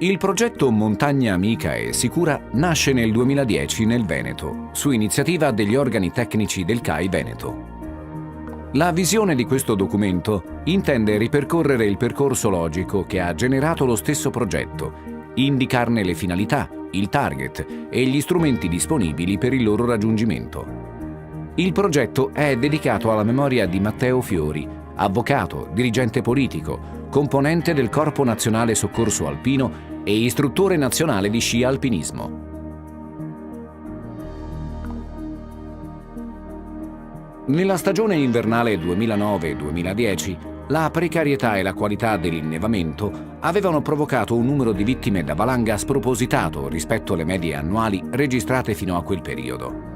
Il progetto Montagna Amica e Sicura nasce nel 2010 nel Veneto, su iniziativa degli organi tecnici del CAI Veneto. La visione di questo documento intende ripercorrere il percorso logico che ha generato lo stesso progetto, indicarne le finalità, il target e gli strumenti disponibili per il loro raggiungimento. Il progetto è dedicato alla memoria di Matteo Fiori, avvocato, dirigente politico, componente del Corpo Nazionale Soccorso Alpino e istruttore nazionale di sci alpinismo. Nella stagione invernale 2009-2010, la precarietà e la qualità dell'innevamento avevano provocato un numero di vittime da valanga spropositato rispetto alle medie annuali registrate fino a quel periodo.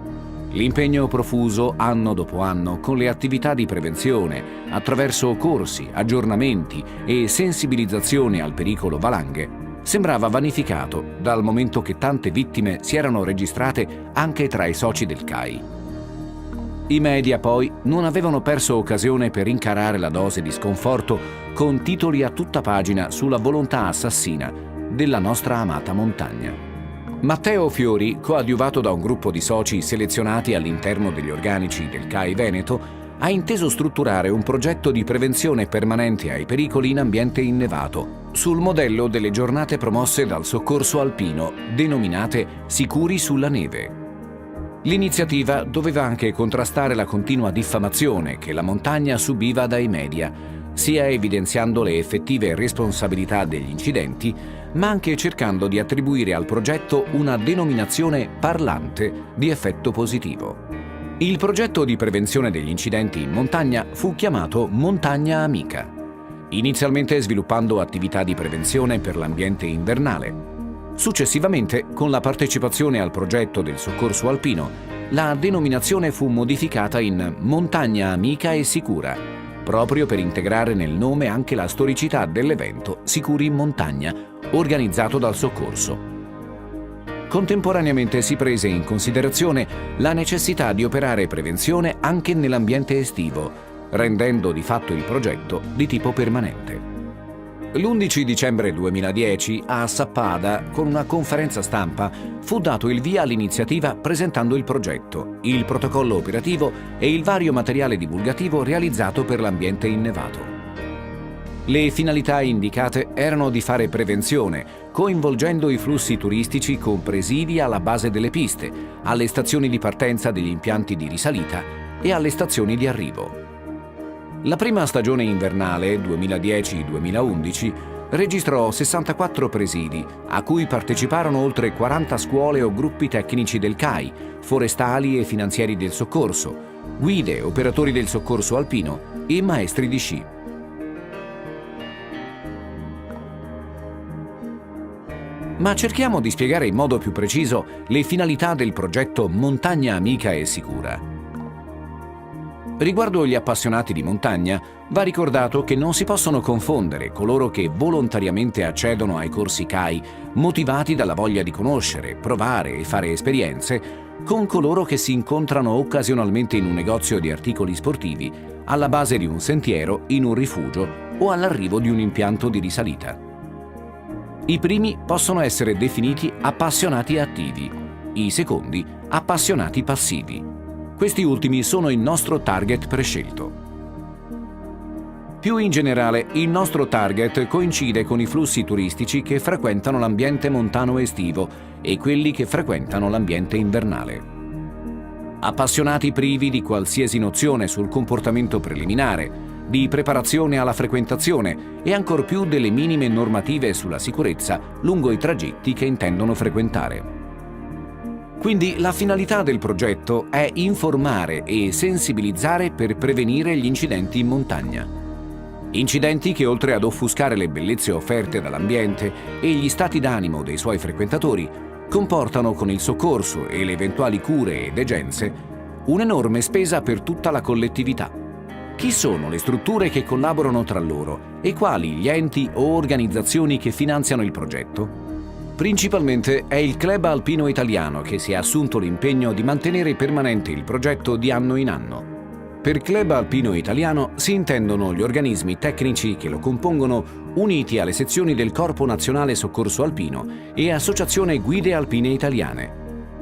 L'impegno profuso anno dopo anno con le attività di prevenzione, attraverso corsi, aggiornamenti e sensibilizzazione al pericolo valanghe, sembrava vanificato dal momento che tante vittime si erano registrate anche tra i soci del CAI. I media poi non avevano perso occasione per incarare la dose di sconforto con titoli a tutta pagina sulla volontà assassina della nostra amata montagna. Matteo Fiori, coadiuvato da un gruppo di soci selezionati all'interno degli organici del CAI Veneto, ha inteso strutturare un progetto di prevenzione permanente ai pericoli in ambiente innevato, sul modello delle giornate promosse dal Soccorso Alpino, denominate Sicuri sulla neve. L'iniziativa doveva anche contrastare la continua diffamazione che la montagna subiva dai media, sia evidenziando le effettive responsabilità degli incidenti, ma anche cercando di attribuire al progetto una denominazione parlante di effetto positivo. Il progetto di prevenzione degli incidenti in montagna fu chiamato Montagna Amica, inizialmente sviluppando attività di prevenzione per l'ambiente invernale. Successivamente, con la partecipazione al progetto del Soccorso Alpino, la denominazione fu modificata in Montagna Amica e Sicura, proprio per integrare nel nome anche la storicità dell'evento Sicuri in Montagna, organizzato dal Soccorso. Contemporaneamente si prese in considerazione la necessità di operare prevenzione anche nell'ambiente estivo, rendendo di fatto il progetto di tipo permanente. L'11 dicembre 2010, a Sappada, con una conferenza stampa, fu dato il via all'iniziativa presentando il progetto, il protocollo operativo e il vario materiale divulgativo realizzato per l'ambiente innevato. Le finalità indicate erano di fare prevenzione, coinvolgendo i flussi turistici con presidi alla base delle piste, alle stazioni di partenza degli impianti di risalita e alle stazioni di arrivo. La prima stagione invernale, 2010-2011, registrò 64 presidi, a cui parteciparono oltre 40 scuole o gruppi tecnici del CAI, forestali e finanzieri del soccorso, guide, operatori del soccorso alpino e maestri di sci. Ma cerchiamo di spiegare in modo più preciso le finalità del progetto Montagna Amica e Sicura. Riguardo gli appassionati di montagna, va ricordato che non si possono confondere coloro che volontariamente accedono ai corsi CAI, motivati dalla voglia di conoscere, provare e fare esperienze, con coloro che si incontrano occasionalmente in un negozio di articoli sportivi, alla base di un sentiero, in un rifugio o all'arrivo di un impianto di risalita. I primi possono essere definiti appassionati attivi, i secondi appassionati passivi. Questi ultimi sono il nostro target prescelto. Più in generale, il nostro target coincide con i flussi turistici che frequentano l'ambiente montano estivo e quelli che frequentano l'ambiente invernale. Appassionati privi di qualsiasi nozione sul comportamento preliminare, di preparazione alla frequentazione e ancor più delle minime normative sulla sicurezza lungo i tragitti che intendono frequentare. Quindi la finalità del progetto è informare e sensibilizzare per prevenire gli incidenti in montagna. Incidenti che, oltre ad offuscare le bellezze offerte dall'ambiente e gli stati d'animo dei suoi frequentatori, comportano con il soccorso e le eventuali cure e degenze un'enorme spesa per tutta la collettività. Chi sono le strutture che collaborano tra loro e quali gli enti o organizzazioni che finanziano il progetto? Principalmente è il Club Alpino Italiano che si è assunto l'impegno di mantenere permanente il progetto di anno in anno. Per Club Alpino Italiano si intendono gli organismi tecnici che lo compongono uniti alle sezioni del Corpo Nazionale Soccorso Alpino e Associazione Guide Alpine Italiane.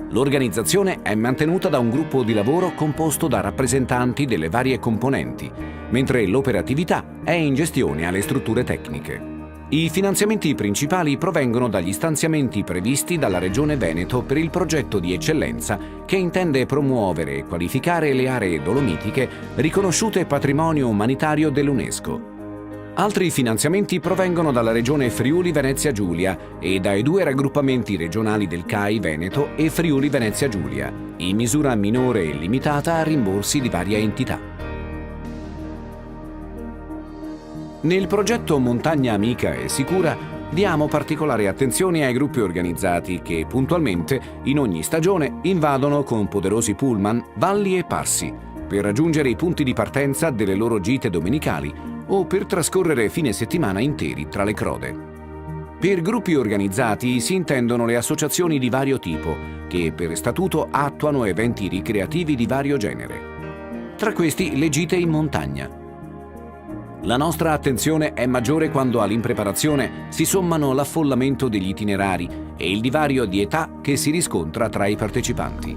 L'organizzazione è mantenuta da un gruppo di lavoro composto da rappresentanti delle varie componenti, mentre l'operatività è in gestione alle strutture tecniche. I finanziamenti principali provengono dagli stanziamenti previsti dalla Regione Veneto per il progetto di eccellenza che intende promuovere e qualificare le aree dolomitiche riconosciute patrimonio umanitario dell'UNESCO. Altri finanziamenti provengono dalla Regione Friuli Venezia Giulia e dai 2 raggruppamenti regionali del CAI Veneto e Friuli Venezia Giulia, in misura minore e limitata a rimborsi di varie entità. Nel progetto Montagna Amica e Sicura diamo particolare attenzione ai gruppi organizzati che puntualmente in ogni stagione invadono con poderosi pullman valli e passi per raggiungere i punti di partenza delle loro gite domenicali o per trascorrere fine settimana interi tra le crode. Per gruppi organizzati si intendono le associazioni di vario tipo che per statuto attuano eventi ricreativi di vario genere. Tra questi le gite in montagna. La nostra attenzione è maggiore quando all'impreparazione si sommano l'affollamento degli itinerari e il divario di età che si riscontra tra i partecipanti.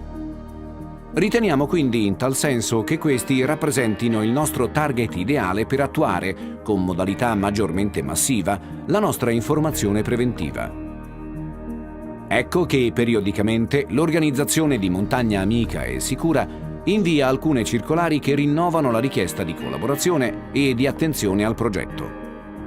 Riteniamo quindi in tal senso che questi rappresentino il nostro target ideale per attuare, con modalità maggiormente massiva, la nostra informazione preventiva. Ecco che periodicamente l'organizzazione di Montagna Amica e Sicura invia alcune circolari che rinnovano la richiesta di collaborazione e di attenzione al progetto.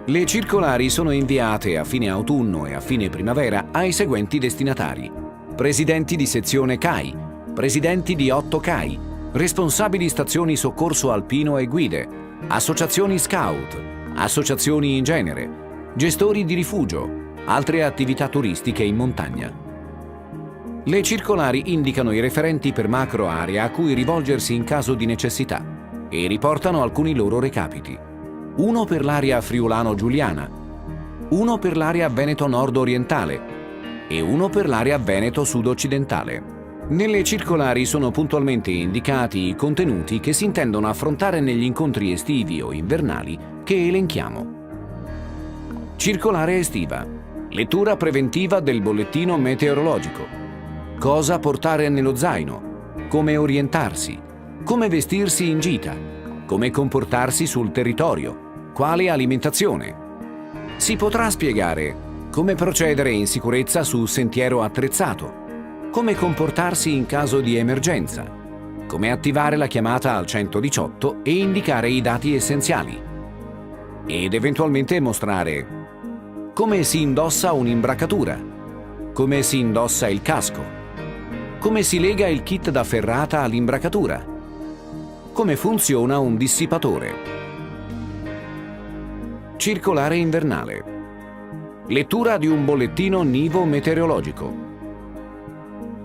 Le circolari sono inviate a fine autunno e a fine primavera ai seguenti destinatari: presidenti di sezione CAI, presidenti di 8 CAI, responsabili stazioni soccorso alpino e guide, associazioni scout, associazioni in genere, gestori di rifugio, altre attività turistiche in montagna. Le circolari indicano i referenti per macro area a cui rivolgersi in caso di necessità e riportano alcuni loro recapiti. Uno per l'area friulano-giuliana, uno per l'area Veneto nord-orientale e uno per l'area Veneto sud-occidentale. Nelle circolari sono puntualmente indicati i contenuti che si intendono affrontare negli incontri estivi o invernali che elenchiamo. Circolare estiva. Lettura preventiva del bollettino meteorologico. Cosa portare nello zaino, come orientarsi, come vestirsi in gita, come comportarsi sul territorio, quale alimentazione. Si potrà spiegare come procedere in sicurezza su sentiero attrezzato, come comportarsi in caso di emergenza, come attivare la chiamata al 118 e indicare i dati essenziali, ed eventualmente mostrare come si indossa un'imbracatura, come si indossa il casco, come si lega il kit da ferrata all'imbracatura, come funziona un dissipatore. Circolare invernale. Lettura di un bollettino nivo meteorologico.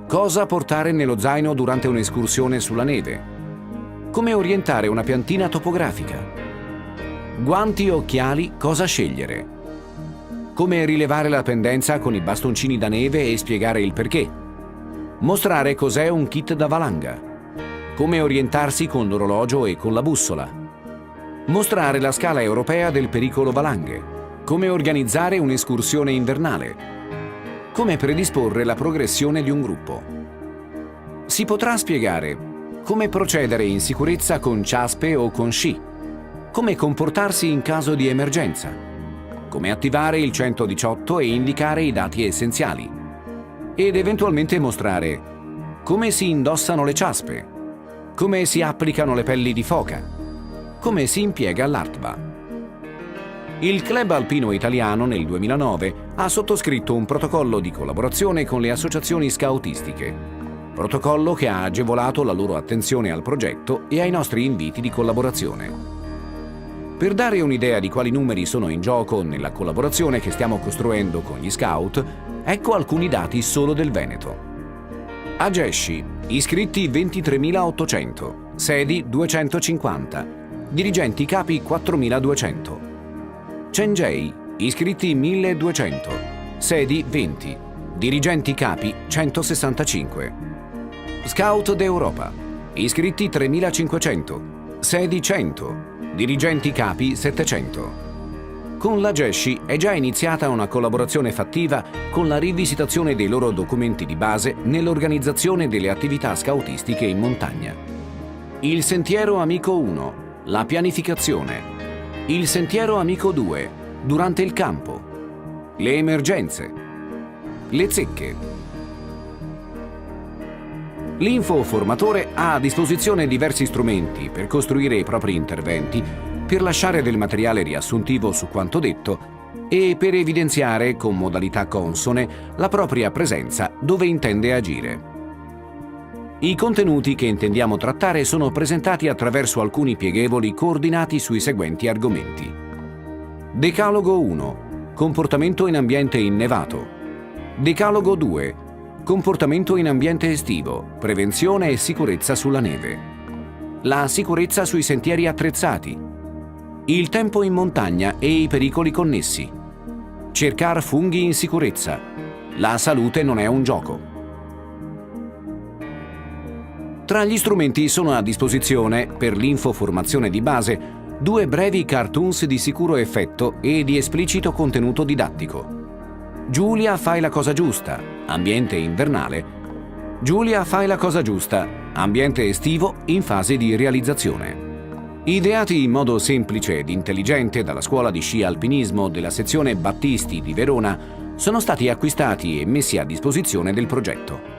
Cosa portare nello zaino durante un'escursione sulla neve. Come orientare una piantina topografica. Guanti o occhiali, cosa scegliere. Come rilevare la pendenza con i bastoncini da neve e spiegare il perché. Mostrare cos'è un kit da valanga. Come orientarsi con l'orologio e con la bussola. Mostrare la scala europea del pericolo valanghe. Come organizzare un'escursione invernale. Come predisporre la progressione di un gruppo. Si potrà spiegare come procedere in sicurezza con ciaspe o con sci. Come comportarsi in caso di emergenza. Come attivare il 118 e indicare i dati essenziali. Ed eventualmente mostrare come si indossano le ciaspe, come si applicano le pelli di foca, come si impiega l'ARTVA. Il Club Alpino Italiano nel 2009 ha sottoscritto un protocollo di collaborazione con le associazioni scoutistiche, protocollo che ha agevolato la loro attenzione al progetto e ai nostri inviti di collaborazione. Per dare un'idea di quali numeri sono in gioco nella collaborazione che stiamo costruendo con gli scout, ecco alcuni dati solo del Veneto. A Gesci, iscritti 23.800, sedi 250, dirigenti capi 4.200. Cengei, iscritti 1.200, sedi 20, dirigenti capi 165. Scout d'Europa, iscritti 3.500, sedi 100, dirigenti capi 700. Con la GESCI è già iniziata una collaborazione fattiva con la rivisitazione dei loro documenti di base nell'organizzazione delle attività scoutistiche in montagna. Il Sentiero Amico 1, la pianificazione. Il Sentiero Amico 2, durante il campo. Le emergenze. Le zecche. L'infoformatore ha a disposizione diversi strumenti per costruire i propri interventi, per lasciare del materiale riassuntivo su quanto detto e per evidenziare con modalità consone la propria presenza dove intende agire. I contenuti che intendiamo trattare sono presentati attraverso alcuni pieghevoli coordinati sui seguenti argomenti. Decalogo 1. Comportamento in ambiente innevato. Decalogo 2. Comportamento in ambiente estivo, prevenzione e sicurezza sulla neve. La sicurezza sui sentieri attrezzati. Il tempo in montagna e i pericoli connessi. Cercar funghi in sicurezza. La salute non è un gioco. Tra gli strumenti sono a disposizione, per l'infoformazione di base, 2 brevi cartoons di sicuro effetto e di esplicito contenuto didattico. Giulia fai la cosa giusta, ambiente invernale. Giulia fai la cosa giusta, ambiente estivo in fase di realizzazione. Ideati in modo semplice ed intelligente dalla scuola di sci alpinismo della sezione Battisti di Verona, sono stati acquistati e messi a disposizione del progetto.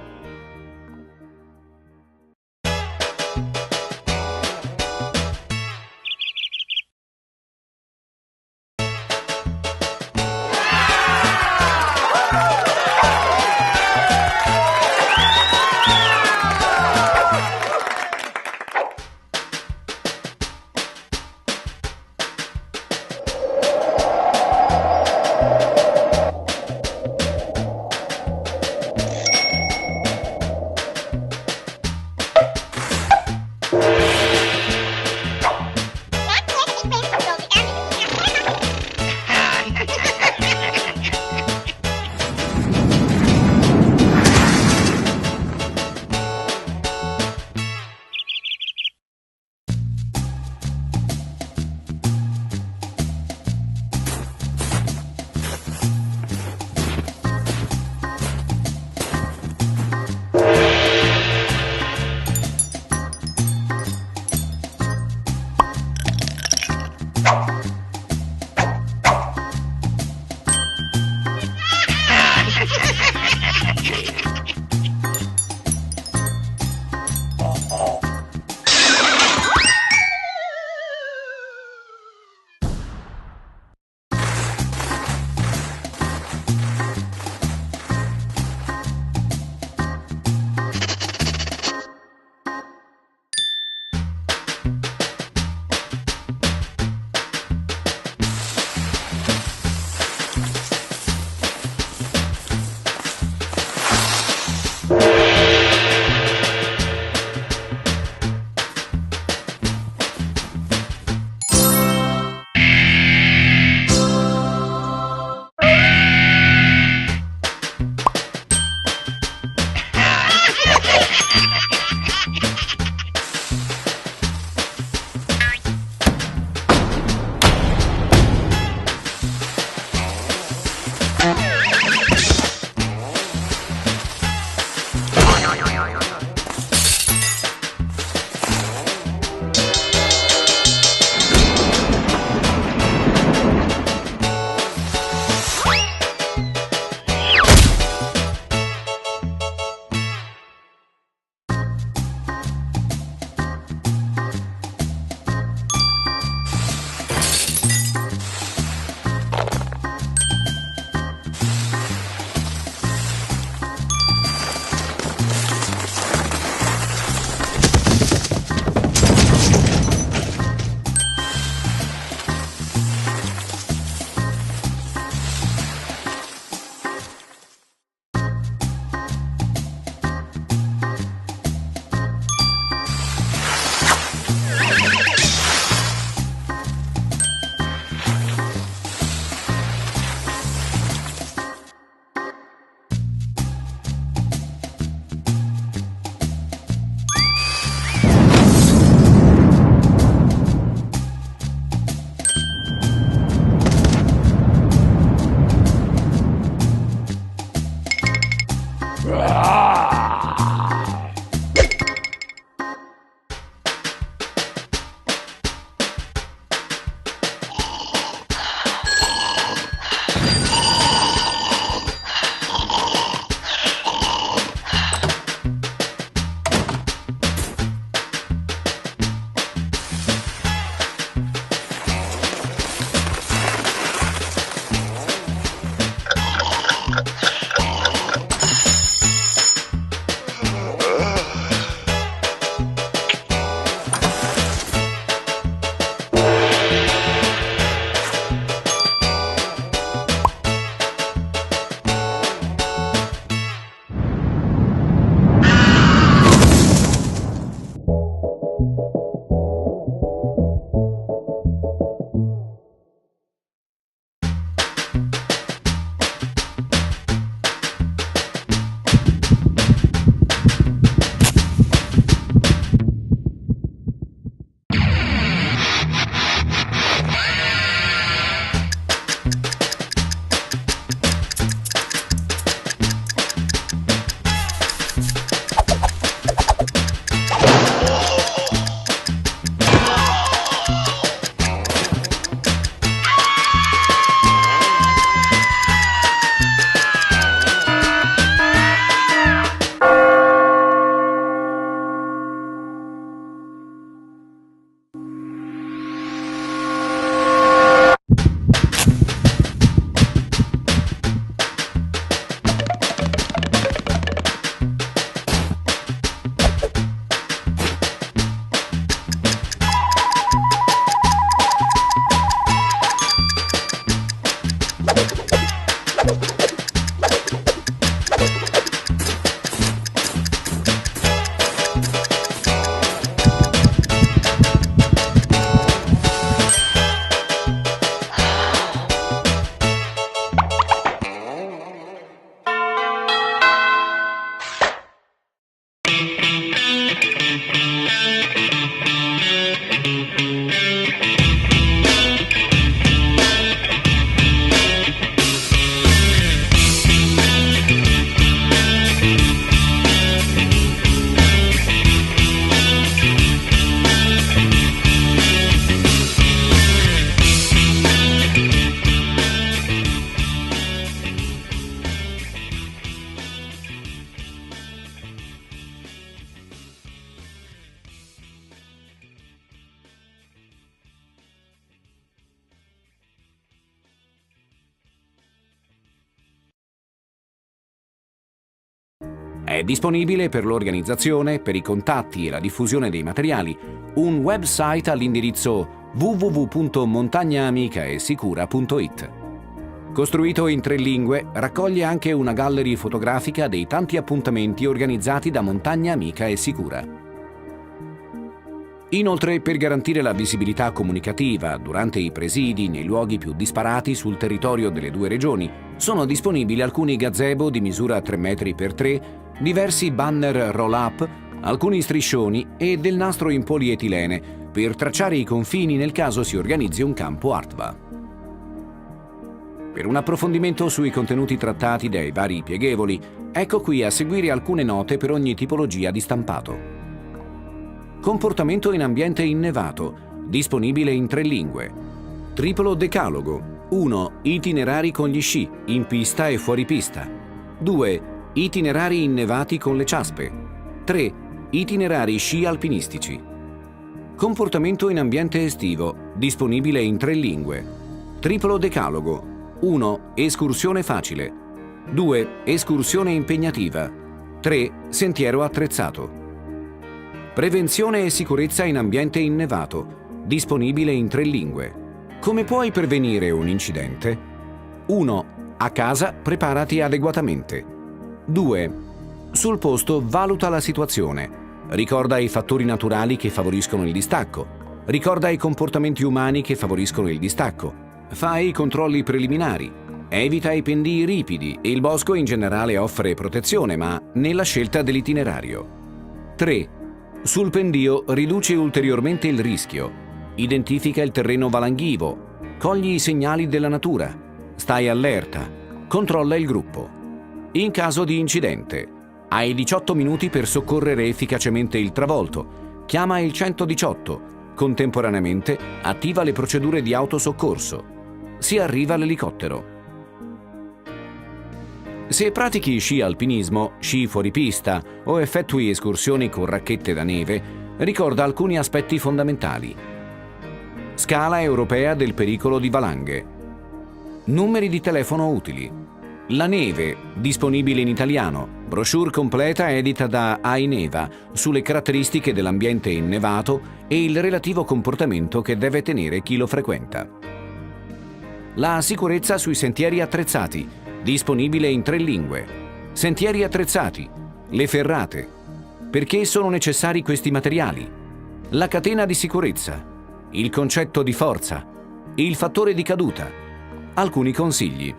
È disponibile per l'organizzazione, per i contatti e la diffusione dei materiali, un website all'indirizzo www.montagnaamicaesicura.it. Costruito in 3 lingue, raccoglie anche una gallery fotografica dei tanti appuntamenti organizzati da Montagna Amica e Sicura. Inoltre, per garantire la visibilità comunicativa durante i presidi nei luoghi più disparati sul territorio delle 2 regioni, sono disponibili alcuni gazebo di misura 3 metri per 3, diversi banner roll-up, alcuni striscioni e del nastro in polietilene per tracciare i confini nel caso si organizzi un campo ARTVA. Per un approfondimento sui contenuti trattati dai vari pieghevoli, ecco qui a seguire alcune note per ogni tipologia di stampato. Comportamento in ambiente innevato, disponibile in 3 lingue. Triplo decalogo. 1. Itinerari con gli sci, in pista e fuori pista. 2. Itinerari innevati con le ciaspe. 3. Itinerari sci alpinistici. Comportamento in ambiente estivo, disponibile in 3 lingue. Triplo decalogo. 1. Escursione facile. 2. Escursione impegnativa. 3. Sentiero attrezzato. Prevenzione e sicurezza in ambiente innevato, disponibile in 3 lingue. Come puoi prevenire un incidente? 1. A casa preparati adeguatamente. 2. Sul posto valuta la situazione. Ricorda i fattori naturali che favoriscono il distacco. Ricorda i comportamenti umani che favoriscono il distacco. Fai i controlli preliminari. Evita i pendii ripidi e il bosco in generale offre protezione, ma nella scelta dell'itinerario. 3. Sul pendio riduce ulteriormente il rischio. Identifica il terreno valanghivo. Cogli i segnali della natura. Stai allerta. Controlla il gruppo. In caso di incidente, hai 18 minuti per soccorrere efficacemente il travolto. Chiama il 118. Contemporaneamente attiva le procedure di autosoccorso. Si arriva all'elicottero. Se pratichi sci alpinismo, sci fuoripista o effettui escursioni con racchette da neve, ricorda alcuni aspetti fondamentali. Scala europea del pericolo di valanghe. Numeri di telefono utili. La neve, disponibile in italiano, brochure completa edita da Aineva sulle caratteristiche dell'ambiente innevato e il relativo comportamento che deve tenere chi lo frequenta. La sicurezza sui sentieri attrezzati, disponibile in 3 lingue. Sentieri attrezzati, le ferrate. Perché sono necessari questi materiali? La catena di sicurezza, il concetto di forza, il fattore di caduta. Alcuni consigli.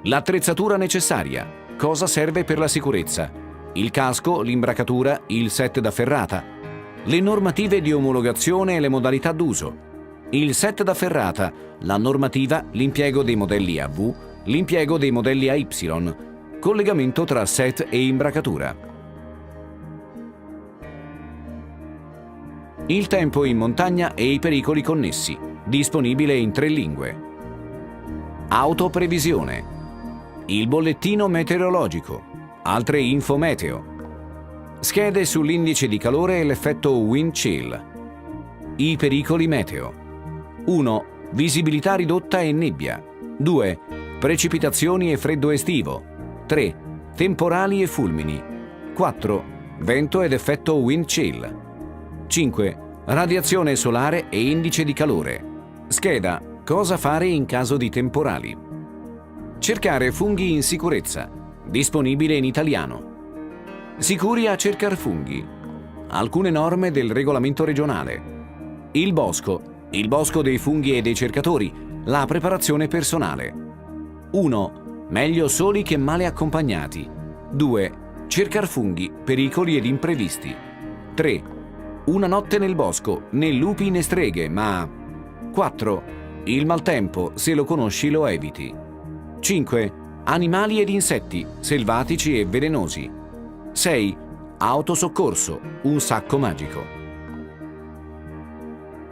L'attrezzatura necessaria. Cosa serve per la sicurezza? Il casco, l'imbracatura, il set da ferrata. Le normative di omologazione e le modalità d'uso. Il set da ferrata, la normativa, l'impiego dei modelli a V, l'impiego dei modelli a Y, collegamento tra set e imbracatura. Il tempo in montagna e i pericoli connessi, disponibile in 3 lingue. Autoprevisione. Il bollettino meteorologico. Altre info meteo. Schede sull'indice di calore e l'effetto wind chill. I pericoli meteo. 1. Visibilità ridotta e nebbia. 2. Precipitazioni e freddo estivo. 3. Temporali e fulmini. 4. Vento ed effetto wind chill. 5. Radiazione solare e indice di calore. Scheda. Cosa fare in caso di temporali. Cercare funghi in sicurezza. Disponibile in italiano. Sicuri a cercar funghi. Alcune norme del regolamento regionale. Il bosco. Il bosco dei funghi e dei cercatori. La preparazione personale. 1. Meglio soli che male accompagnati. 2. Cercar funghi, pericoli ed imprevisti. 3. Una notte nel bosco, né lupi né streghe, ma... 4. Il maltempo, se lo conosci lo eviti. 5. Animali ed insetti, selvatici e velenosi. 6. Autosoccorso, un sacco magico.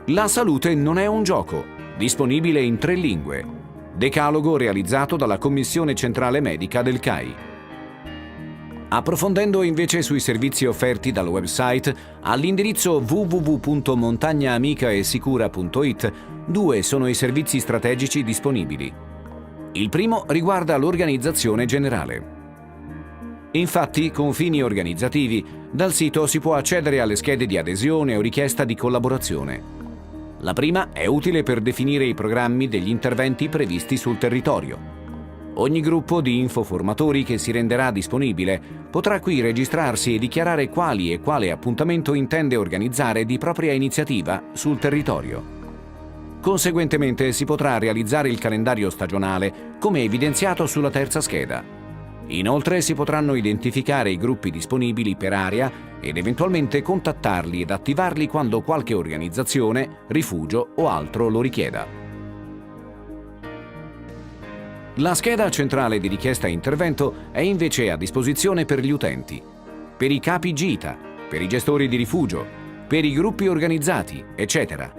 La salute non è un gioco, disponibile in 3 lingue. Decalogo realizzato dalla Commissione Centrale Medica del CAI. Approfondendo invece sui servizi offerti dal website, all'indirizzo www.montagnaamicaesicura.it, 2 sono i servizi strategici disponibili. Il primo riguarda l'organizzazione generale. Infatti, con fini organizzativi, dal sito si può accedere alle schede di adesione o richiesta di collaborazione. La prima è utile per definire i programmi degli interventi previsti sul territorio. Ogni gruppo di infoformatori che si renderà disponibile potrà qui registrarsi e dichiarare quali e quale appuntamento intende organizzare di propria iniziativa sul territorio. Conseguentemente si potrà realizzare il calendario stagionale come evidenziato sulla terza scheda. Inoltre si potranno identificare i gruppi disponibili per area ed eventualmente contattarli ed attivarli quando qualche organizzazione, rifugio o altro lo richieda. La scheda centrale di richiesta intervento è invece a disposizione per gli utenti, per i capi gita, per i gestori di rifugio, per i gruppi organizzati, eccetera.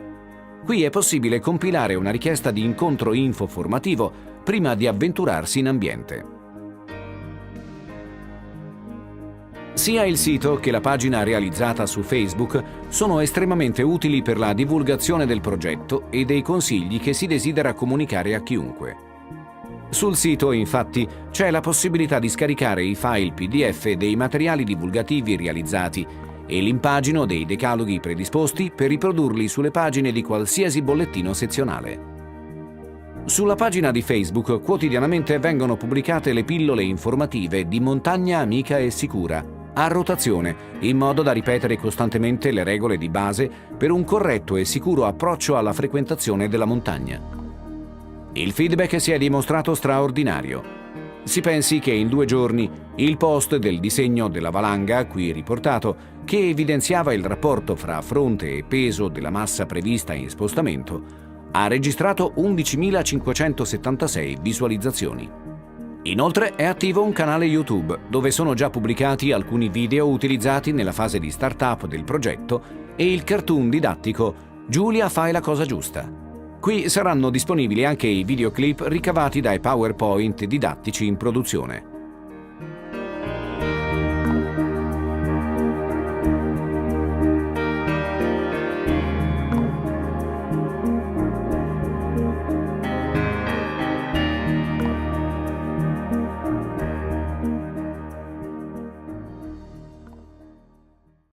Qui è possibile compilare una richiesta di incontro infoformativo prima di avventurarsi in ambiente. Sia il sito che la pagina realizzata su Facebook sono estremamente utili per la divulgazione del progetto e dei consigli che si desidera comunicare a chiunque. Sul sito, infatti, c'è la possibilità di scaricare i file PDF dei materiali divulgativi realizzati e l'impagino dei decaloghi predisposti per riprodurli sulle pagine di qualsiasi bollettino sezionale. Sulla pagina di Facebook quotidianamente vengono pubblicate le pillole informative di Montagna Amica e Sicura, a rotazione, in modo da ripetere costantemente le regole di base per un corretto e sicuro approccio alla frequentazione della montagna. Il feedback si è dimostrato straordinario. Si pensi che in 2 giorni il post del disegno della valanga, qui riportato, che evidenziava il rapporto fra fronte e peso della massa prevista in spostamento, ha registrato 11.576 visualizzazioni. Inoltre è attivo un canale YouTube dove sono già pubblicati alcuni video utilizzati nella fase di startup del progetto e il cartoon didattico Giulia fai la cosa giusta. Qui saranno disponibili anche i videoclip ricavati dai PowerPoint didattici in produzione.